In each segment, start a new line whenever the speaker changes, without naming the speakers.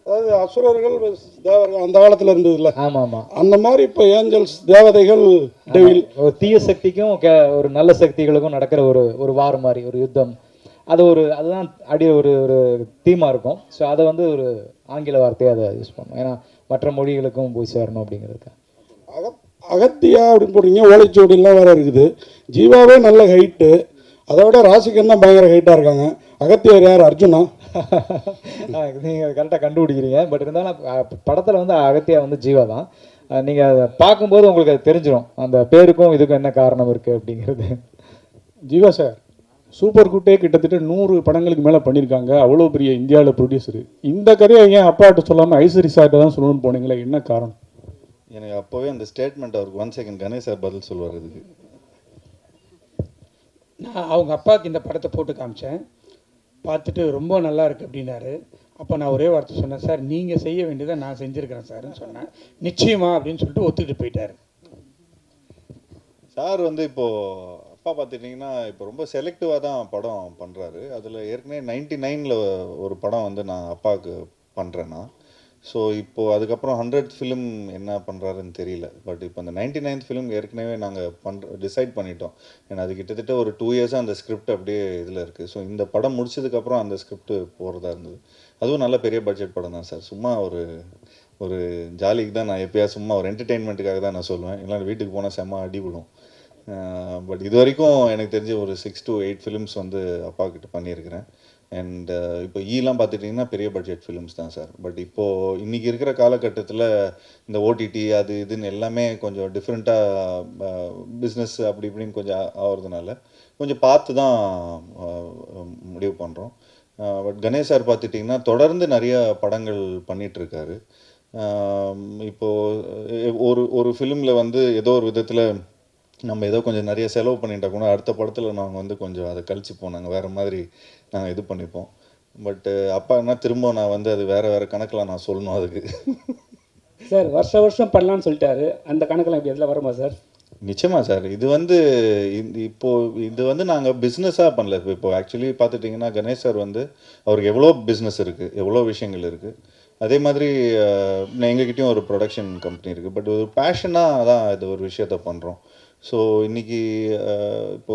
அதாவது அசுரர்கள் தேவர்கள் அந்த காலத்தில் இருந்ததுல.
ஆமாம் ஆமாம்.
அந்த மாதிரி இப்போ ஏஞ்சல்ஸ் தேவதைகள் டெவில்
ஒரு தீய சக்திக்கும் ஒரு நல்ல சக்திகளுக்கும் நடக்கிற ஒரு வார் மாதிரி ஒரு யுத்தம். அதுதான் ஒரு ஒரு தீமாக இருக்கும். ஸோ அதை வந்து ஒரு ஆங்கில வார்த்தையை அதை யூஸ் பண்ணுவோம். ஏன்னா மற்ற மொழிகளுக்கும் போய் சேரணும் அப்படிங்கிறதுக்கு.
அகத்தியா அப்படின்னு போடுறீங்க, ஓலைச்சுவடிலாம் வேறு இருக்குது. ஜீவாவே நல்ல ஹைட்டு, அதை விட ராசிகன் தான் பயங்கர ஹைட்டாக இருக்காங்க. அகத்தியார் யார், அர்ஜுனா?
நீங்கள் கரெக்டாக கண்டுபிடிக்கிறீங்க. பட் இருந்தாலும் படத்தில் வந்து அகத்தியா வந்து ஜீவா தான். நீங்கள் அதை பார்க்கும்போது உங்களுக்கு அது தெரிஞ்சிடும் அந்த பேருக்கும் இதுக்கும் என்ன காரணம் இருக்குது அப்படிங்கிறது.
ஜீவா சார் சூப்பர் குட்டே கிட்டத்தட்ட 100 படங்களுக்கு மேலே பண்ணியிருக்காங்க. அவ்வளோ பெரிய இந்தியாவில் ப்ரொடியூசரு. இந்த கதையை ஏன் அப்பாட்ட சொல்லாமல் ஐஸ்வரி சார்ட்ட தான் சொல்லணும்னு போனீங்களே, என்ன காரணம்?
எனக்கு அப்போவே அந்த ஸ்டேட்மெண்ட் அவருக்கு 1 செகண்ட் கணேஷ் சார் பதில் சொல்லுவார். இதுக்கு
நான் அவங்க அப்பாவுக்கு இந்த படத்தை போட்டு காமிச்சேன். பார்த்துட்டு ரொம்ப நல்லா இருக்குது அப்படின்னாரு. அப்போ நான் ஒரே வார்த்தை சொன்னேன், சார் நீங்கள் செய்ய வேண்டியதை நான் செஞ்சுருக்கிறேன் சார்ன்னு சொன்னேன். நிச்சயமா அப்படின்னு சொல்லிட்டு ஒத்துக்கிட்டு போயிட்டார்.
சார் வந்து இப்போது அப்பா பார்த்துட்டிங்கன்னா இப்போ ரொம்ப செலக்டிவாக தான் படம் பண்ணுறாரு. அதில் ஏற்கனவே 99ல் ஒரு படம் வந்து நான் அப்பாவுக்கு பண்ணுறேன்னா, ஸோ இப்போது அதுக்கப்புறம் 100th ஃபிலிம் என்ன பண்ணுறாருன்னு தெரியல. பட் இப்போ அந்த 99th ஃபிலிம் ஏற்கனவே நாங்கள் டிசைட் பண்ணிட்டோம். ஏன்னா அது கிட்டத்தட்ட ஒரு 2 இயர்ஸாக அந்த ஸ்கிரிப்ட் அப்படியே இதில் இருக்குது. ஸோ இந்த படம் முடிச்சதுக்கப்புறம் அந்த ஸ்கிரிப்ட் போகிறதா இருந்தது. அதுவும் நல்ல பெரிய பட்ஜெட் படம் தான் சார். சும்மா ஒரு ஜாலிக்கு தான் நான் எப்போயா சும்மா ஒரு என்டர்டெயின்மெண்ட்டுக்காக தான் நான் சொல்லுவேன். இல்லை வீட்டுக்கு போனால் செம்ம அடிபடும். பட் இது வரைக்கும் எனக்கு தெரிஞ்ச ஒரு 6 to 8 ஃபிலிம்ஸ் வந்து அப்பா கிட்ட பண்ணியிருக்கிறேன். அண்ட் இப்போ ஈலாம் பார்த்துட்டிங்கன்னா பெரிய பட்ஜெட் ஃபிலிம்ஸ் தான் சார். பட் இப்போது இன்றைக்கி இருக்கிற காலகட்டத்தில் இந்த ஓடிடி அது இதுன்னு எல்லாமே கொஞ்சம் டிஃப்ரெண்ட்டாக பிஸ்னஸ் அப்படி இப்படின்னு கொஞ்சம் ஆகிறதுனால கொஞ்சம் பார்த்து தான் முடிவு பண்ணுறோம். பட் கணேஷ் சார் பார்த்துட்டிங்கன்னா தொடர்ந்து நிறைய படங்கள் பண்ணிகிட்ருக்காரு. இப்போது ஒரு ஃபிலிமில் வந்து ஏதோ ஒரு விதத்தில் நம்ம ஏதோ கொஞ்சம் நிறைய செலவு பண்ணிட்டா கூட அடுத்த படத்தில் நாங்கள் வந்து கொஞ்சம் அதை கழிச்சுப்போம். நாங்கள் வேறு மாதிரி நாங்கள் இது பண்ணிப்போம். பட்டு அப்பா என்ன திரும்ப நான் வந்து அது வேறு கணக்கில் நான் சொல்லணும் அதுக்கு.
சார் வருஷம் பண்ணலான்னு சொல்லிட்டாரு. அந்த கணக்கெல்லாம் இப்படி எதில் வருமா சார்?
நிச்சயமாக சார். இது வந்து இது வந்து நாங்கள் பிஸ்னஸாக பண்ணல. இப்போ ஆக்சுவலி பார்த்துட்டிங்கன்னா கணேஷ் சார் வந்து அவருக்கு எவ்வளோ பிஸ்னஸ் இருக்குது, எவ்வளோ விஷயங்கள் இருக்குது. அதே மாதிரி எங்ககிட்டயும் ஒரு ப்ரொடக்ஷன் கம்பெனி இருக்குது. பட் ஒரு பேஷனாக தான் இது ஒரு விஷயத்த பண்ணுறோம். ஸோ இன்றைக்கி இப்போ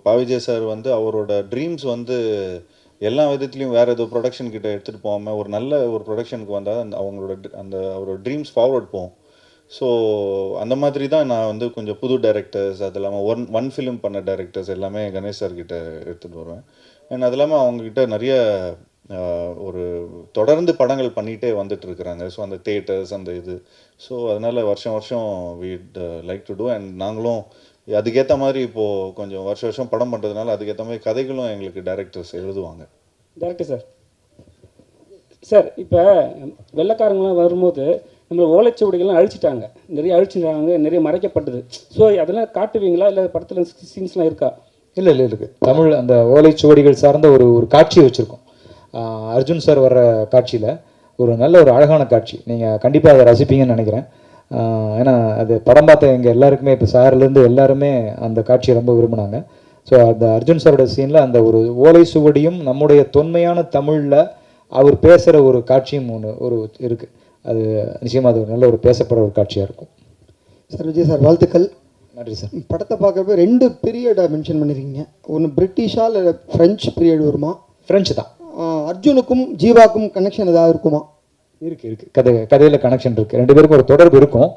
பாவிஜய் சார் வந்து அவரோட ட்ரீம்ஸ் வந்து எல்லா விதத்துலேயும் வேறு ஏதோ ப்ரொடக்ஷன் கிட்ட எடுத்துகிட்டு போகாமல் ஒரு நல்ல ஒரு ப்ரொடக்ஷனுக்கு வந்தால் அவரோட ட்ரீம்ஸ் ஃபார்வர்ட் போகும். ஸோ அந்த மாதிரி தான் நான் வந்து கொஞ்சம் புது டைரக்டர்ஸ், அது இல்லாமல் ஒன் ஃபிலிம் பண்ண டைரக்டர்ஸ் எல்லாமே கணேஷ் சார் கிட்ட எடுத்துகிட்டு வருவேன். அண்ட் அது இல்லாமல் அவங்கக்கிட்ட நிறைய ஒரு தொடர்ந்து படங்கள் பண்ணிகிட்டே வந்துட்டுருக்குறாங்க. ஸோ அந்த தியேட்டர்ஸ் அந்த இது. ஸோ அதனால் வருஷம் வீட் லைக் டு டூ. அண்ட் நாங்களும் அதுக்கேற்ற மாதிரி இப்போது கொஞ்சம் வருஷம் படம் பண்ணுறதுனால அதுக்கேற்ற மாதிரி கதைகளும் எங்களுக்கு டைரக்டர்ஸ் எழுதுவாங்க.
டேரக்டர் சார் சார் இப்போ வெள்ளைக்காரங்களாம் வரும்போது நம்மளை ஓலைச்சுவடிகள்லாம் அழிச்சிட்டாங்க, நிறைய அழிச்சிட்டாங்க, நிறைய மறைக்கப்பட்டது. ஸோ அதெல்லாம் காட்டுவீங்களா, இல்லை படத்தில் சீன்ஸ்லாம் இருக்கா?
இல்லை இருக்குது. தமிழ் அந்த ஓலைச்சுவடிகள் சார்ந்த ஒரு காட்சி வச்சுருக்கோம். அர்ஜுன் சார் வர்ற காட்சியில் ஒரு நல்ல ஒரு அழகான காட்சி. நீங்கள் கண்டிப்பாக அதை ரசிப்பீங்கன்னு நினைக்கிறேன். ஏன்னா அது படம் பார்த்த எங்கள் எல்லாருக்குமே இப்போ சார்லேருந்து எல்லாருமே அந்த காட்சியை ரொம்ப விரும்பினாங்க. ஸோ அந்த அர்ஜுன் சாரோட சீனில் அந்த ஒரு ஓலை சுவடியும் நம்முடைய தொன்மையான தமிழில் அவர் பேசுகிற ஒரு காட்சியும் ஒரு இருக்குது. அது நிச்சயமாக அது ஒரு நல்ல ஒரு பேசப்படுற ஒரு காட்சியாக இருக்கும்.
சார் விஜய் சார் வாழ்த்துக்கள்.
நன்றி சார்.
படத்தை பார்க்குறப்ப 2 பீரியடை மென்ஷன் பண்ணியிருக்கீங்க. ஒன்று பிரிட்டிஷா இல்லை ஃப்ரெஞ்சு பீரியட் வருமா?
ஃப்ரெஞ்சு தான்.
அர்ஜுனுக்கும் ஜீவாக்கும் கனெக்ஷன் ஏதாவது இருக்குமா?
இருக்குது. கதையில் கனெக்ஷன் இருக்குது. 2 பேருக்கும் ஒரு தொடர்பு இருக்கும்.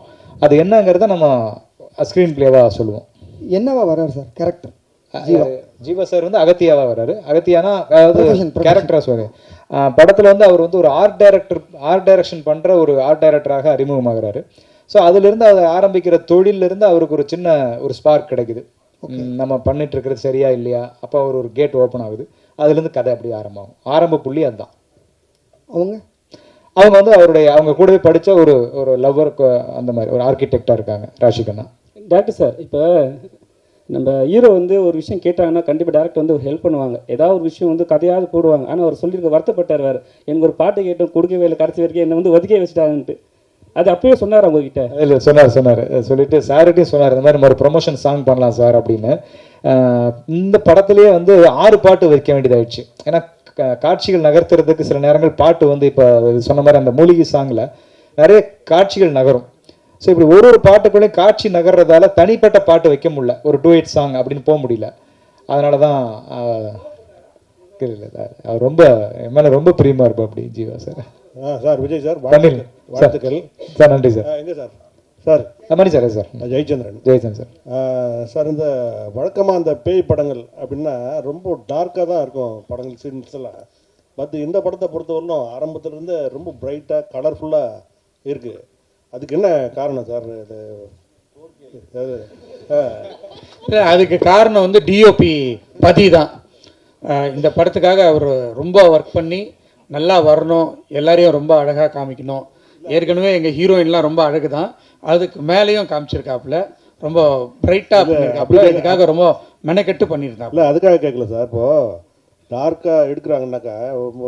அது என்னங்கிறத நம்ம ஸ்க்ரீன் பிளேவாக சொல்லுவோம்.
என்னவா வர்றாரு சார் கேரக்டர்?
ஜீவா சார் வந்து அகத்தியாவாக வர்றாரு. அகத்தியானா அதாவது கேரக்டராக சொல்லுவேன். படத்தில் வந்து அவர் வந்து ஒரு ஆர்ட் டைரக்ஷன் பண்ணுற ஒரு ஆர்ட் டைரக்டராக அறிமுகமாகிறாரு. ஸோ அதுலேருந்து அதை ஆரம்பிக்கிற தொழிலிருந்து அவருக்கு ஒரு சின்ன ஒரு ஸ்பார்க் கிடைக்குது. நம்ம பண்ணிட்டு இருக்கிறது சரியா இல்லையா, அப்போ ஒரு கேட் ஓப்பன் ஆகுது. அதுலேருந்து கதை அப்படி ஆரம்பமாகும். ஆரம்ப புள்ளி அதுதான். அவங்க வந்து அவங்க கூடவே படித்த ஒரு லவ்வர், அந்த மாதிரி ஒரு ஆர்கிடெக்டாக இருக்காங்க ராஷிகண்ணா.
டேரக்டர் சார் இப்போ நம்ம ஹீரோ வந்து ஒரு விஷயம் கேட்டாங்கன்னா கண்டிப்பாக டேரக்டர் வந்து ஹெல்ப் பண்ணுவாங்க. ஏதாவது ஒரு விஷயம் வந்து கதையாவது போடுவாங்க. ஆனால் அவர் சொல்லியிருக்க வருத்தப்பட்டார் வேறு, எனக்கு ஒரு பாட்டு கேட்டோம் கொடுக்கவே இல்லை, கடைசி வரைக்கும் என்னை வந்து ஒதுக்கே வச்சுட்டாங்கன்ட்டு. அது அப்பயே சொன்னார் அவங்ககிட்ட?
இல்லை சொன்னார். சொல்லிட்டு சார்கிட்டையும் சொன்னார், இந்த மாதிரி நம்ம ஒரு ப்ரொமோஷன் சாங் பண்ணலாம் சார் அப்படின்னு. இந்த படத்துலேயே வந்து 6 பாட்டு வைக்க வேண்டியதாகிடுச்சு. ஏன்னா காட்சிகள் நகர்த்துறதுக்கு சில நேரங்கள் பாட்டு வந்து இப்போ சொன்ன மாதிரி அந்த மூலிகை சாங்கில் நிறைய காட்சிகள் நகரும். ஸோ இப்படி ஒரு ஒரு பாட்டுக்குள்ளேயும் காட்சி நகர்றதால தனிப்பட்ட பாட்டு வைக்க முடியல, ஒரு டூயட் சாங் அப்படின்னு போக முடியல. அதனால தான் அவர் ரொம்ப என் மேலே ரொம்ப பிரியமாக இருப்பா அப்படி Jeeva sir.
Sir Vijay sir
பண்ணிடலாம்
வாழ்த்துக்கள்
சார். நன்றி சார்.
எங்கே sir sir
Mani sir. Sir
Jayachandran
Jayachandran sir.
Sir இந்த வழக்கமாக அந்த பேய் படங்கள் அப்படின்னா ரொம்ப டார்க்காக தான் இருக்கும் படங்கள் சீன்ஸ் எல்லாம். பட் இந்த படத்தை பொறுத்தவரையிலும் ஆரம்பத்துலேருந்து ரொம்ப பிரைட்டாக கலர்ஃபுல்லாக இருக்குது. அதுக்கு என்ன காரணம் சார்?
இல்லை, அதுக்கு காரணம் வந்து டிஓபி பதி தான். இந்த படத்துக்காக அவர் ரொம்ப ஒர்க் பண்ணி நல்லா வரணும், எல்லாரையும் ரொம்ப அழகாக காமிக்கணும். ஏற்கனவே எங்கள் ஹீரோயின்லாம் ரொம்ப அழகு தான், அதுக்கு மேலேயும் காமிச்சிருக்காப்புல, ரொம்ப பிரைட்டாக பண்ணியிருக்காப்புல. இதுக்காக ரொம்ப மெனக்கெட்டு பண்ணியிருந்தாப்புல.
இல்லை அதுக்காக கேட்கல சார். இப்போது டார்க்காக எடுக்கிறாங்கன்னாக்கா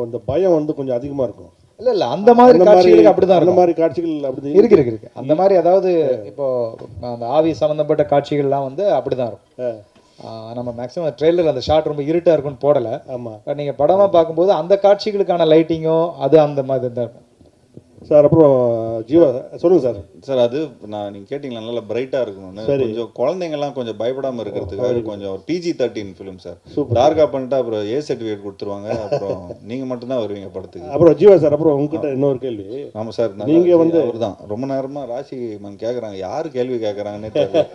இந்த பயம் வந்து கொஞ்சம் அதிகமாக இருக்கும்.
இல்ல அந்த மாதிரி காட்சிகளுக்கு அப்படிதான்
அந்த
இருக்கும்.
மாதிரி காட்சிகள் அப்படி
இருக்கு அந்த மாதிரி. அதாவது இப்போ அந்த ஆவி சம்பந்தப்பட்ட காட்சிகள்லாம் வந்து அப்படிதான் இருக்கும். நம்ம மேக்ஸிமம் ட்ரெய்லர் அந்த ஷாட் ரொம்ப இருட்டா இருக்கும்னு போடல.
ஆமாம்.
பட் நீங்க படமா பார்க்கும்போது அந்த காட்சிகளுக்கான லைட்டிங்கும் அது அந்த மாதிரி தான் இருக்கும்
சார். அப்புறம் ஜீவா சொல்லுங்கள் சார்.
சார் அது நீங்கள் கேட்டிங்களா நல்லா பிரைட்டாக இருக்கணும்னு. கொஞ்சம் குழந்தைங்கள்லாம் கொஞ்சம் பயப்படாமல் இருக்கிறதுக்காக கொஞ்சம் PG-13 ஃபிலிம் சார். டார்க்காக பண்ணிட்டா அப்புறம் A சர்டிஃபிகேட் கொடுத்துருவாங்க, அப்புறம் நீங்கள் மட்டும்தான் வருவீங்க படத்துக்கு.
அப்புறம் ஜீவா சார், அப்புறம் உங்ககிட்ட இன்னொரு கேள்வி.
ஆமாம் சார்,
நீங்கள் வந்து
அவர் தான் ரொம்ப நேரமாக ராசி மேம் கேட்குறாங்க, யார் கேள்வி கேட்குறாங்கன்னே தெரியல.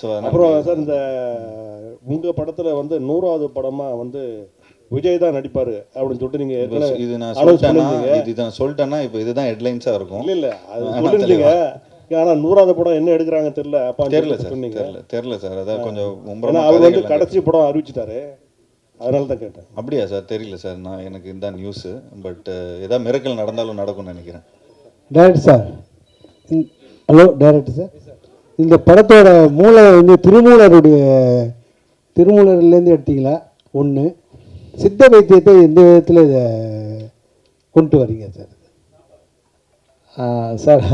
ஸோ
அப்புறம் சார் இந்த உங்கள் படத்தில் வந்து 100வது படமாக வந்து விஜய் தான் நடிப்பார் அப்படின்னு சொல்லிட்டு நீங்கள்
இது நான் சொல்லிட்டேன்னா சொல்லிட்டேன்னா இப்போ இதுதான் ஹெட்லைன்ஸாக இருக்கும்.
இல்லை அது சொல்லிருந்தீங்க. ஆனால் 100வது படம் என்ன எடுக்கிறாங்க தெரியல. அப்போ
தெரியல சார். தெரியல சார். அதான் கொஞ்சம்
அவர் வந்து கடைசி படம் அறிவிச்சிட்டாரு, அதனால தான் கேட்டேன்.
அப்படியா சார்? தெரியல சார். எனக்கு இதுதான் நியூஸு. பட் ஏதாவது மிரக்கல் நடந்தாலும் நடக்கும்னு நினைக்கிறேன்.
Director sir. Hello director sir. இந்த படத்தோட மூளை வந்து திருமூலர்லேருந்து எடுத்தீங்களா? ஒன்று. சித்த வைத்தியத்தை எந்த விதத்தில் இதை கொண்டு வரீங்க சார்?
சார்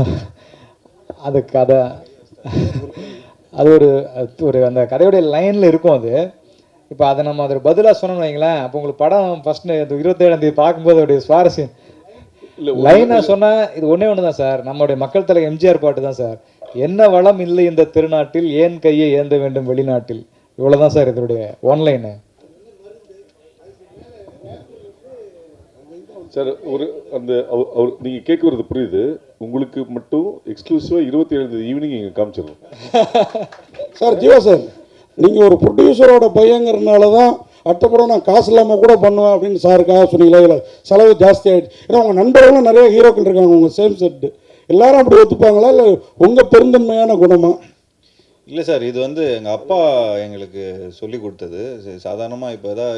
அது கதை அது ஒரு அந்த கதையுடைய லைனில் இருக்கும். அது இப்போ அதை நம்ம அதில் பதிலாக சொன்னோம்னு வைங்களேன், அப்போ உங்களுக்கு படம் ஃபஸ்ட்டு 27ஆம் தேதி பார்க்கும்போது அவருடைய சுவாரஸ்யம் லைனாக சொன்னால் இது ஒன்று தான் சார். நம்மளுடைய மக்கள் தலை எம்ஜிஆர் பாட்டு தான் சார். என்ன வளம் இல்லை இந்த திருநாட்டில், ஏன் கையை ஏந்த வேண்டும் வெளிநாட்டில். இவ்வளோதான் சார் இதனுடைய ஒன்லைனு.
சார் அவர் நீங்கள் கேட்குறது புரியுது. உங்களுக்கு மட்டும் எக்ஸ்க்ளூசிவாக 27 ஈவினிங் இங்கே காமிச்சிடணும்
சார். ஜீவா சார், நீங்கள் ஒரு ப்ரொடியூசரோட பையங்கிறதுனால தான் அடுத்த படம் நான் காசு இல்லாமல் கூட பண்ணுவேன் அப்படின்னு சாருக்காக சொன்னீங்களா? இல்லை செலவு ஜாஸ்தி ஆகிடுச்சு. ஏன்னா உங்கள் நண்பர்களும் நிறைய ஹீரோக்கள் இருக்காங்க உங்கள் சேம் செட்டு. எல்லாரும் அப்படி ஒத்துப்பாங்களா, இல்லை உங்கள் பெருந்தன்மையான குணமா?
இல்லை சார், இது வந்து எங்கள் அப்பா எங்களுக்கு சொல்லி கொடுத்தது. சாதாரணமாக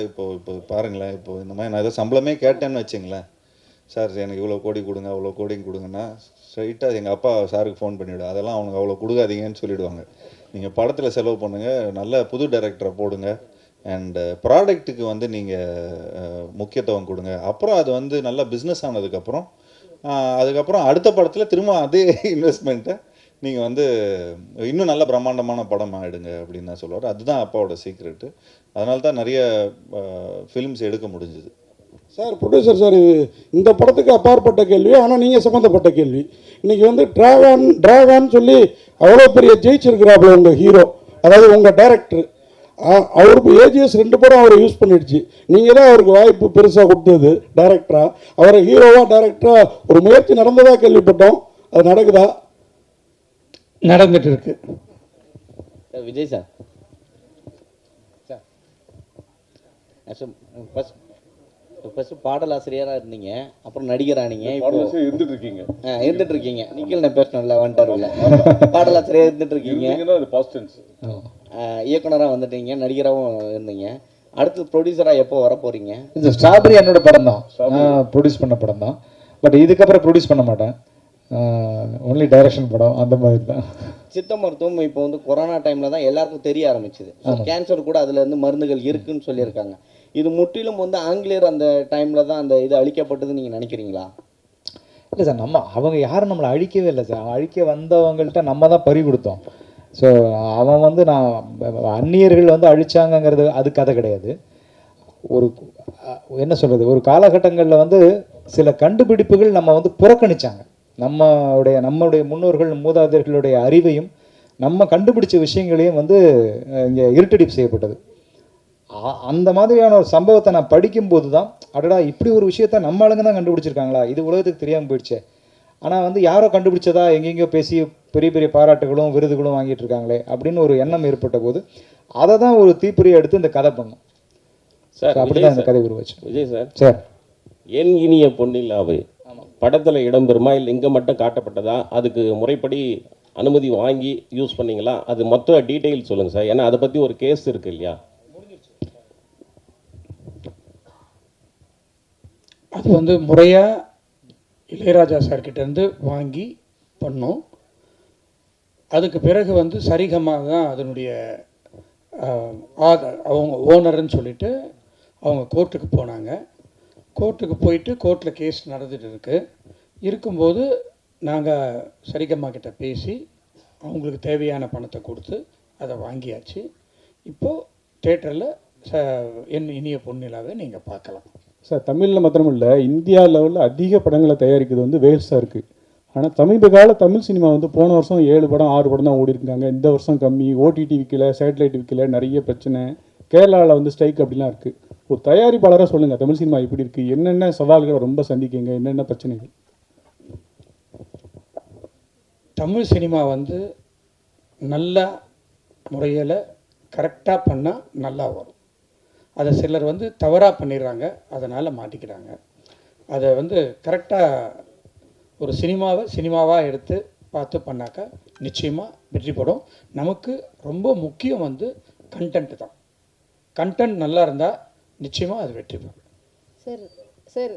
இப்போ பாருங்களேன், இப்போ இந்த மாதிரி நான் ஏதோ சம்பளமே கேட்டேன்னு வச்சுங்களேன், சார் எனக்கு இவ்வளோ கோடி கொடுங்க அவ்வளோ கோடி கொடுங்கன்னா ஸ்ட்ரைட்டாக எங்கள் அப்பா சாருக்கு ஃபோன் பண்ணிவிடு. அதெல்லாம் அவனுக்கு அவ்வளோ கொடுக்காதீங்கன்னு சொல்லிவிடுவாங்க. நீங்கள் படத்தில் செலவு பண்ணுங்கள், நல்ல புது டைரக்டரை போடுங்க, அண்டு ப்ராடக்ட்டுக்கு வந்து நீங்கள் முக்கியத்துவம் கொடுங்க. அப்புறம் அது வந்து நல்லா பிஸ்னஸ் ஆனதுக்கப்புறம் அதுக்கப்புறம் அடுத்த படத்தில் திரும்ப அதே இன்வெஸ்ட்மெண்ட்டை நீங்கள் வந்து இன்னும் நல்ல பிரம்மாண்டமான படம் ஆகிடுங்க அப்படின்னு தான் சொல்லுவார். அதுதான் அப்பாவோட சீக்ரெட்டு. அதனால தான் நிறைய ஃபிலிம்ஸ் எடுக்க முடிஞ்சுது.
சார் ப்ரொடியூசர் சார், இந்த படத்துக்கு அப்பாற்பட்ட கேள்வி, ஆனால் நீங்கள் சம்மந்தப்பட்ட கேள்வி. இன்றைக்கி வந்து டிராகான்னு சொல்லி அவ்வளோ பெரிய ஜெயிச்சிருக்கிறாப்புல உங்கள் ஹீரோ, அதாவது உங்கள் டைரக்டர். அவருக்கு ஏஜிஎஸ் 2 படம் அவரை யூஸ் பண்ணிடுச்சு. நீங்கள் தான் அவருக்கு வாய்ப்பு பெருசாக கொடுத்தது டைரக்டராக. அவரை ஹீரோவாக டைரக்டராக ஒரு முயற்சி நடந்ததாக கேள்விப்பட்டோம். அது நடக்குதா?
நடந்துட்டு இருக்கு.
விஜய் சார், ஃபர்ஸ்ட் பாடலாசிரியராக இருந்தீங்க, அப்புறம் நடிகரானீங்க,
இருந்துட்டு இருக்கீங்க.
இருந்துட்டு இருக்கீங்க. நீங்கள் நான் பேசணும்ல வந்துட்டாருல்ல, பாடலாசிரியர் இருந்துட்டு இருக்கீங்க, இயக்குனராக வந்துட்டீங்க, நடிகராகவும் இருந்தீங்க. அடுத்து ப்ரொடியூசராக எப்போ வர போகிறீங்க?
இந்த ஸ்ட்ராபெரி என்னோட படம் தான், ப்ரொடியூஸ் பண்ண படம் தான். பட் இதுக்கப்புறம் ப்ரொடியூஸ் பண்ண மாட்டேன், ஒன்லி டைரக்ஷன் படம் அந்த மாதிரி தான்.
சித்த மருத்துவம் இப்போ வந்து கொரோனா டைமில் தான் எல்லாருக்கும் தெரிய ஆரம்பிச்சுது. கேன்சர் கூட அதில் இருந்து மருந்துகள் இருக்குன்னு சொல்லியிருக்காங்க. இது முற்றிலும் வந்து ஆங்கிலேயர் அந்த டைமில் தான் அந்த இது அழிக்கப்பட்டதுன்னு நீங்கள் நினைக்கிறீங்களா?
இல்லை சார், அவங்க யாரும் நம்மளை அழிக்கவே இல்லை சார். அழிக்க வந்தவங்கள்ட்ட நம்ம தான் பறி கொடுத்தோம். ஸோ அவன் வந்து அந்நியர்கள் வந்து அழிச்சாங்கங்கிறது அது கதை கிடையாது. ஒரு என்ன சொல்கிறது, ஒரு காலகட்டங்களில் வந்து சில கண்டுபிடிப்புகள் நம்ம வந்து புறக்கணிச்சாங்க. நம்மளுடைய முன்னோர்கள் மூதாதையர்களுடைய அறிவையும் நம்ம கண்டுபிடிச்ச விஷயங்களையும் வந்து இங்கே இருட்டடிப்பு செய்யப்பட்டது. அந்த மாதிரியான ஒரு சம்பவத்தை நான் படிக்கும்போது தான், அடடா இப்படி ஒரு விஷயத்த நம்ம ஆளுங்க தான் கண்டுபிடிச்சிருக்காங்களா, இது உலகத்துக்கு தெரியாமல் போயிடுச்சே. ஆனால் வந்து யாரோ கண்டுபிடிச்சதா எங்கெங்கேயோ பேசி பெரிய பெரிய பாராட்டுகளும் விருதுகளும் வாங்கிட்டு இருக்காங்களே அப்படின்னு ஒரு எண்ணம் ஏற்பட்ட போது அதை தான் ஒரு தீப்பொறியை எடுத்து இந்த கதை பண்ணோம்
சார்.
அப்படிதான் இந்த கதை உருவாச்சு.
விஜய் சார்,
சார்
என் இனிய பொன்னிலாவை படத்தில் இடம்பெறுமா இல்லை இங்கே மட்டும் காட்டப்பட்டதா, அதுக்கு முறைப்படி அனுமதி வாங்கி யூஸ் பண்ணீங்களா, அது மொத்த டீட்டெயில் சொல்லுங்கள் சார். ஏன்னா அதை பற்றி ஒரு கேஸ் இருக்கு இல்லையா?
அது வந்து முறையாக இளையராஜா சார்கிட்டேருந்து வாங்கி பண்ணோம். அதுக்கு பிறகு வந்து சரிகமாக தான் அதனுடைய அவங்க ஓனர்னு சொல்லிட்டு அவங்க கோர்ட்டுக்கு போனாங்க. கோர்ட்டுக்கு போயிட்டு கோர்ட்டில் கேஸ் நடந்துகிட்டு இருக்கும்போது நாங்கள் சரிகம்மா கிட்ட பேசி அவங்களுக்கு தேவையான பணத்தை கொடுத்து அதை வாங்கியாச்சு. இப்போது தேட்டரில் என் இனிய பொன்னிலாவை நீங்கள் பார்க்கலாம்.
சார், தமிழில் மாத்திரம் இல்லை, இந்தியா லெவலில் அதிக படங்களை தயாரிக்கிறது வந்து வேல்ஸாக இருக்குது. ஆனால் சமீப கால தமிழ் சினிமா வந்து போன வருஷம் 7 படம் 6 படம் தான் ஓடி இருக்காங்க. இந்த வருஷம் கம்மி, ஓடிடி விற்கல, சேட்டலைட் விற்கல, நிறைய பிரச்சனை. கேரளாவில் வந்து ஸ்ட்ரைக் அப்படிலாம் இருக்குது. ஒரு தயாரிப்பாளராக சொல்லுங்கள், தமிழ் சினிமா எப்படி இருக்குது, என்னென்ன சவால்களை ரொம்ப சந்திக்கீங்க, என்னென்ன பிரச்சனைகள்?
தமிழ் சினிமா வந்து நல்ல முறையில் கரெக்டாக பண்ணால் நல்லா வரும். அதை சிலர் வந்து தவறாக பண்ணிடுறாங்க, அதனால் மாட்டிக்கிறாங்க. அதை வந்து கரெக்டாக ஒரு சினிமாவாக எடுத்து பார்த்து பண்ணாக்கா நிச்சயமாக வெற்றி படும். நமக்கு ரொம்ப முக்கியம் வந்து கண்டென்ட் தான். கண்டென்ட் நல்லா இருந்தால் நிச்சயமாக அது வெற்றி பெறும்.
சார்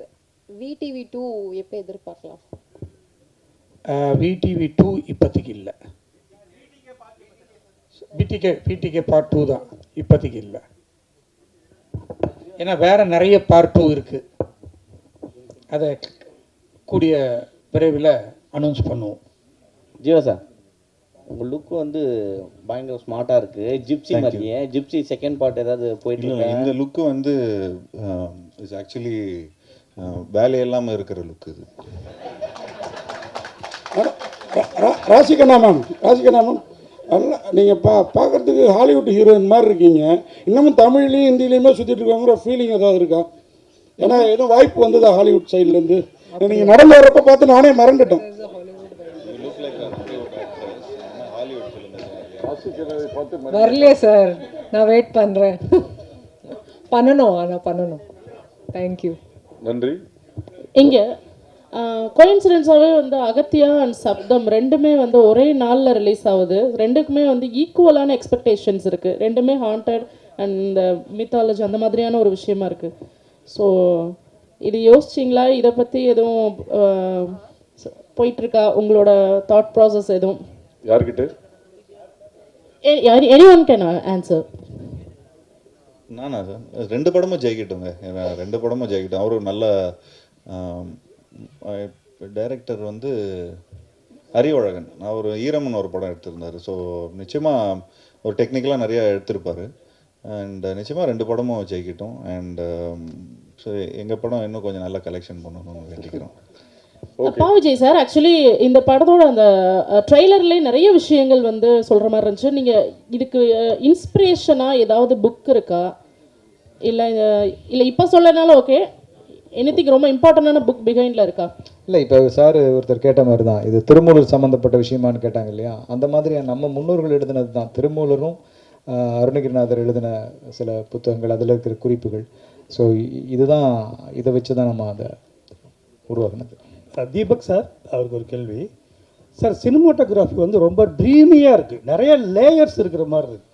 விடிவி 2 எப்போ எதிர்பார்க்கலாம்?
விடிவி 2 இப்போதைக்கு இல்லை. விடிகே பார்ட் 2 தான் இப்போதைக்கு இல்லை. ஏன்னா வேறு நிறைய பார்ட் 2 இருக்குது. அதை கூடிய விரைவில் அனௌன்ஸ் பண்ணுவோம்.
ஜீவா சார், உங்கள் லுக்கு வந்து பயங்கர ஸ்மார்ட்டாக இருக்குது. ஜிப்சி மாதிரியே. ஜிப்சி செகண்ட் பார்ட் ஏதாவது போயிட்டு
இந்த லுக்கு வந்து இட்ஸ் ஆக்சுவலி வேலையெல்லாமல் இருக்கிற லுக் இது.
ராசிகண்ணா மேம் நல்லா நீங்கள் பார்க்குறதுக்கு ஹாலிவுட் ஹீரோயின் மாதிரி இருக்கீங்க. இன்னமும் தமிழ்லேயும் ஹிந்திலையுமே சுற்றிட்டு இருக்காங்கிற ஃபீலிங் ஏதாவது இருக்கா? ஏன்னா எதுவும் வாய்ப்பு வந்ததா ஹாலிவுட் சைட்லேருந்து? நீங்கள் நடந்து வரப்போ பார்த்து நானே மறந்துட்டேன்.
வரலையே சார், நான் வெயிட் பண்ணுறேன். பண்ணணும். தேங்க்யூ.
நன்றி.
இங்கே கோயின்சிடென்ஸாகவே வந்து அகத்தியா அண்ட் சப்தம் ரெண்டுமே வந்து ஒரே நாளில் ரிலீஸ் ஆகுது. ரெண்டுக்குமே வந்து ஈக்குவலான எக்ஸ்பெக்டேஷன்ஸ் இருக்குது. ரெண்டுமே ஹாண்டட் அண்ட் மித்தாலஜி அந்த மாதிரியான ஒரு விஷயமா இருக்குது. ஸோ இது யோசிச்சிங்களா? இதை பற்றி எதுவும் போயிட்டுருக்கா உங்களோட தாட் ப்ராசஸ் எதுவும்?
யார்கிட்ட?
anyone can answer.
நானா சார், 2 படமும் ஜெயிக்கட்டுங்க. 2 படமும் ஜெயிக்கட்டும். அவரும் நல்ல டைரக்டர் வந்து அறிவழகன். அவர் ஈரம்னு ஒரு படம் எடுத்திருந்தார். ஸோ நிச்சயமாக ஒரு டெக்னிக்கலாக நிறையா எடுத்திருப்பார். அண்ட் நிச்சயமாக 2 படமும் ஜெயிக்கட்டும். அண்ட் ஸோ எங்கள் படம் இன்னும் கொஞ்சம் நல்லா கலெக்ஷன் பண்ணணும்னு வேண்டிக்கிறோம்.
விஜய் சார், ஆக்சுவலி இந்த படத்தோட அந்த ட்ரெய்லர்லேயே நிறைய விஷயங்கள் வந்து சொல்கிற மாதிரி இருந்துச்சு. நீங்கள் இதுக்கு இன்ஸ்பிரேஷனாக ஏதாவது புக் இருக்கா? இல்லை இப்போ சொல்லனாலும் ஓகே, எனிதிங் ரொம்ப இம்பார்ட்டண்டான புக் பிஹைண்டில் இருக்கா?
இல்லை, இப்போ சார் ஒருத்தர் கேட்ட மாதிரி தான், இது திருமூலர் சம்மந்தப்பட்ட விஷயமானு கேட்டாங்க இல்லையா? அந்த மாதிரி நம்ம முன்னோர்கள் எழுதினது தான். திருமூலரும் அருணகிரிநாதர் எழுதின சில புத்தகங்கள், அதில் இருக்கிற குறிப்புகள். ஸோ இதுதான், இதை வச்சு தான் நம்ம அதை உருவாக்குனது.
தீபக் சார், அவருக்கு ஒரு கேள்வி சார். சினிமாட்டோகிராஃபி வந்து ரொம்ப ட்ரீமியாக இருக்குது, நிறைய லேயர்ஸ் இருக்கிற மாதிரி இருக்குது.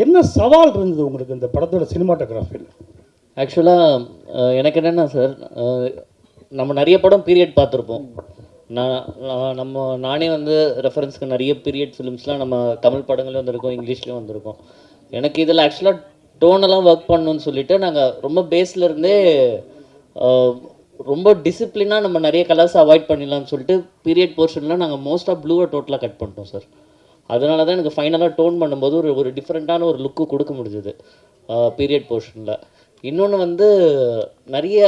என்ன சவால் இருந்தது உங்களுக்கு இந்த படத்தோட சினிமாட்டோகிராஃபியில்?
ஆக்சுவலாக எனக்கு என்னென்னா சார், நம்ம நிறைய படம் பீரியட் பார்த்துருப்போம். நானே வந்து ரெஃபரன்ஸ்க்கு நிறைய பீரியட் ஃபிலிம்ஸ்லாம் நம்ம தமிழ் படங்களையும் வந்திருக்கோம், இங்கிலீஷ்லேயும் வந்திருக்கோம். எனக்கு இதில் ஆக்சுவலாக டோனெல்லாம் ஒர்க் பண்ணணும்னு சொல்லிட்டு நாங்கள் ரொம்ப பேஸ்லேருந்தே ரொம்ப டிசிப்ளினாக நம்ம நிறைய கலர்ஸ் அவாய்ட் பண்ணிடலாம்னு சொல்லிட்டு பீரியட் போர்ஷனில் நாங்கள் மோஸ்ட்டாக ப்ளூவை டோட்டலாக கட் பண்ணிட்டோம் சார். அதனால தான் எனக்கு ஃபைனலாக டோன் பண்ணும்போது ஒரு டிஃப்ரெண்ட்டான ஒரு லுக்கு கொடுக்க முடிஞ்சது பீரியட் போர்ஷனில். இன்னொன்று வந்து நிறைய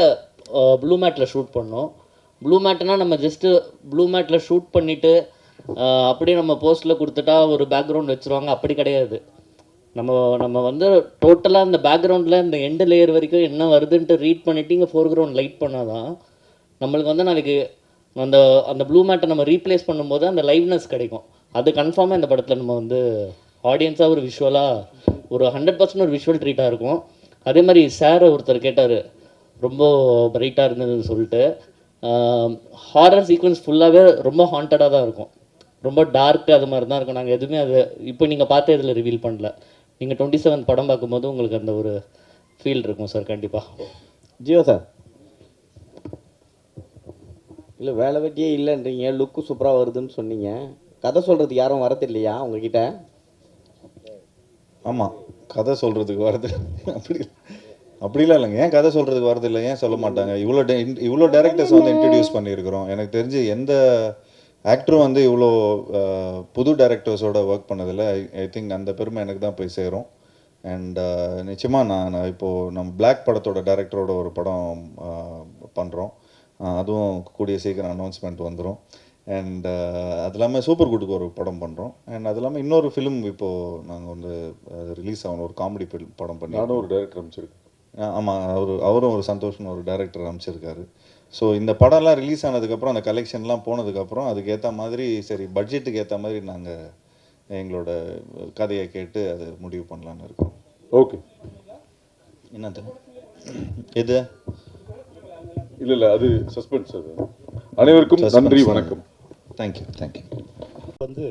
ப்ளூ மேட்டில் ஷூட் பண்ணோம். ப்ளூ மேட்னா நம்ம ஜஸ்ட்டு ப்ளூ மேட்டில் ஷூட் பண்ணிவிட்டு அப்படியே நம்ம போஸ்ட்டில் கொடுத்துட்டா ஒரு பேக்ரவுண்ட் வச்சுருவாங்க, அப்படி கிடையாது. நம்ம நம்ம வந்து டோட்டலாக இந்த பேக்ரவுண்டில் இந்த எண்டு லேயர் வரைக்கும் என்ன வருதுன்ட்டு ரீட் பண்ணிவிட்டு இங்கே ஃபோர்க்ரவுண்ட் லைட் பண்ணால் தான் நம்மளுக்கு வந்து நாளைக்கு அந்த அந்த ப்ளூ மேட்டை நம்ம ரீப்ளேஸ் பண்ணும்போது அந்த லைவ்னஸ் கிடைக்கும். அது கன்ஃபார்மாக இந்த படத்தில் நம்ம வந்து ஆடியன்ஸாக ஒரு விஷுவலாக ஒரு 100% ஒரு விஷுவல் ட்ரீட்டாக இருக்கும். அதே மாதிரி சார் ஒருத்தர் கேட்டார் ரொம்ப பிரைட்டாக இருந்ததுன்னு சொல்லிட்டு. ஹாரர் சீக்வன்ஸ் ஃபுல்லாகவே ரொம்ப ஹாண்டடாக தான் இருக்கும், ரொம்ப டார்க்கு அது மாதிரி தான் இருக்கும். நாங்கள் எதுவுமே அது இப்போ நீங்கள் பார்த்து இதில் ரிவீல் பண்ணல. நீங்கள் 27 படம் பார்க்கும்போது உங்களுக்கு அந்த ஒரு ஃபீல் இருக்கும் சார் கண்டிப்பாக.
ஜியோ சார், இல்லை வேலை வெட்டியே இல்லைன்றீங்க, லுக்கு சூப்பராக வருதுன்னு சொன்னீங்க. கதை சொல்கிறதுக்கு யாரும் வரது இல்லையா உங்ககிட்ட?
ஆமாம், கதை சொல்கிறதுக்கு வரது அப்படிலாம் இல்லைங்க. ஏன் கதை சொல்கிறதுக்கு வரது இல்லை, ஏன் சொல்ல மாட்டாங்க? இவ்வளோ டேரக்டர்ஸ் வந்து இன்ட்ரடியூஸ் பண்ணியிருக்கிறோம். எனக்கு தெரிஞ்சு எந்த ஆக்டரும் வந்து இவ்வளோ புது டைரக்டர்ஸோட ஒர்க் பண்ணதில்லை. ஐ திங்க் அந்த பெருமை எனக்கு தான் போய் சேரும். அண்ட் நிச்சயமாக நான் இப்போது நம்ம பிளாக் படத்தோட டைரக்டரோட ஒரு படம் பண்ணுறோம். அதுவும் கூடிய சீக்கிரம் அனௌன்ஸ்மெண்ட் வந்துடும். அண்ட் அது இல்லாமல் சூப்பர் குட்டுக்கு ஒரு படம் பண்ணுறோம். அண்ட் அது இல்லாமல் இன்னொரு ஃபிலிம் இப்போது நாங்கள் வந்து ரிலீஸ் ஆகணும், ஒரு காமெடி ஃபிலிம் படம் பண்ணி.
நானும் ஒரு டைரக்டர் அமைச்சிருக்கேன்.
ஆமாம், அவரும் ஒரு சந்தோஷம்னு ஒரு டைரக்டர் அமைச்சிருக்காரு. ஸோ இந்த படம்லாம் ரிலீஸ் ஆனதுக்கப்புறம், அந்த கலெக்ஷன்லாம் போனதுக்கப்புறம் அதுக்கு ஏற்ற மாதிரி சரி பட்ஜெட்டுக்கு ஏற்ற மாதிரி நாங்கள் எங்களோட கதையை கேட்டு அது முடிவு பண்ணலான்னு இருக்கோம்.
ஓகே,
என்னது எது?
இல்லை அது சஸ்பென்ஸ். அது அனைவருக்கும் நன்றி, வணக்கம்.
Thank you thank you.
வந்து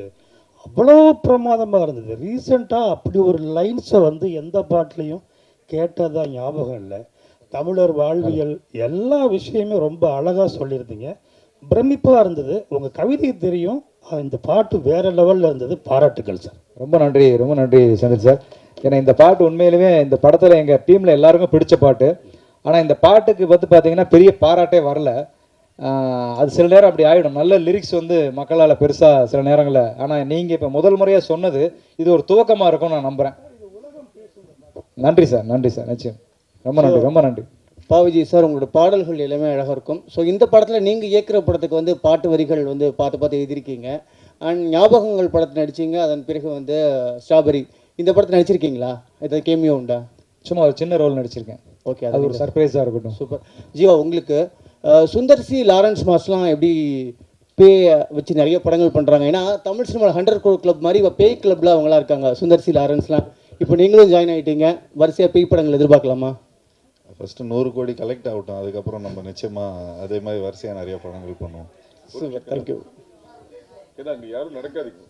அவ்வளோ பிரமாதமாக இருந்தது. ரீசெண்டாக அப்படி ஒரு லைன்ஸை வந்து எந்த பாட்டிலையும் கேட்டதாக ஞாபகம் இல்லை. தமிழர் வாழ்வியல் எல்லா விஷயமே ரொம்ப அழகாக சொல்லியிருந்தீங்க, பிரமிப்பாக இருந்தது. உங்கள் கவிதை தெரியும், இந்த பாட்டு வேறு லெவலில் இருந்தது. பாராட்டுக்கள் சார்.
ரொம்ப நன்றி, ரொம்ப நன்றி சந்திர சார். ஏன்னா இந்த பாட்டு உண்மையிலுமே இந்த படத்தில் எங்கள் டீமில் எல்லாருக்கும் பிடிச்ச பாட்டு. ஆனால் இந்த பாட்டுக்கு வந்து பார்த்தீங்கன்னா பெரிய பாராட்டே வரல. அது சில நேரம் அப்படி ஆகிடும். நல்ல லிரிக்ஸ் வந்து மக்களால் பெருசாக சில நேரங்களில். ஆனால் நீங்கள் இப்போ முதல் முறையாக சொன்னது இது ஒரு துவக்கமாக இருக்கும்னு நான் நம்புகிறேன். நன்றி சார், நன்றி சார், நிச்சயம். ரொம்ப நன்றி, ரொம்ப நன்றி.
பாவிஜி சார், உங்களோட பாடல்கள் எல்லாமே அழகாக இருக்கும். ஸோ இந்த படத்தில் நீங்கள் இயக்குற படத்துக்கு வந்து பாட்டு வரிகள் வந்து பார்த்து எழுதியிருக்கீங்க. அண்ட் ஞாபகங்கள் படத்தில் நடிச்சிங்க, அதன் பிறகு வந்து ஸ்ட்ராபெரி இந்த படத்தில் நடிச்சிருக்கீங்களா? ஏதாவது கேமியோ உண்டா?
சும்மா ஒரு சின்ன ரோல் நடிச்சிருக்கேன்.
ஓகே,
அது ஒரு சர்ப்ரைஸாக இருக்கட்டும்.
சூப்பர். ஜீவா, உங்களுக்கு சுந்தர் சி லாரன்ஸ் மாஸ்லாம் எப்படி பேய் வச்சு நிறைய படங்கள் பண்ணுறாங்க? ஏன்னா தமிழ் சினிமாவில் 100 crore கிளப் மாதிரி இப்போ பேய் கிளப்பில் அவங்களாம் இருக்காங்க, சுந்தர் சி லாரன்ஸ்லாம். இப்போ நீங்களும் ஜாயின் ஆகிட்டீங்க, வரிசையாக பேய் படங்கள் எதிர்பார்க்கலாமா?
ஃபஸ்ட்டு 100 கோடி கலெக்ட் ஆகட்டும், அதுக்கப்புறம் நம்ம நிச்சயமாக அதே மாதிரி வரிசையாக நிறைய படங்கள் பண்ணுவோம்.
Super, thank you.
ஏன்னா அங்கே யாரும் நடக்காதீங்க.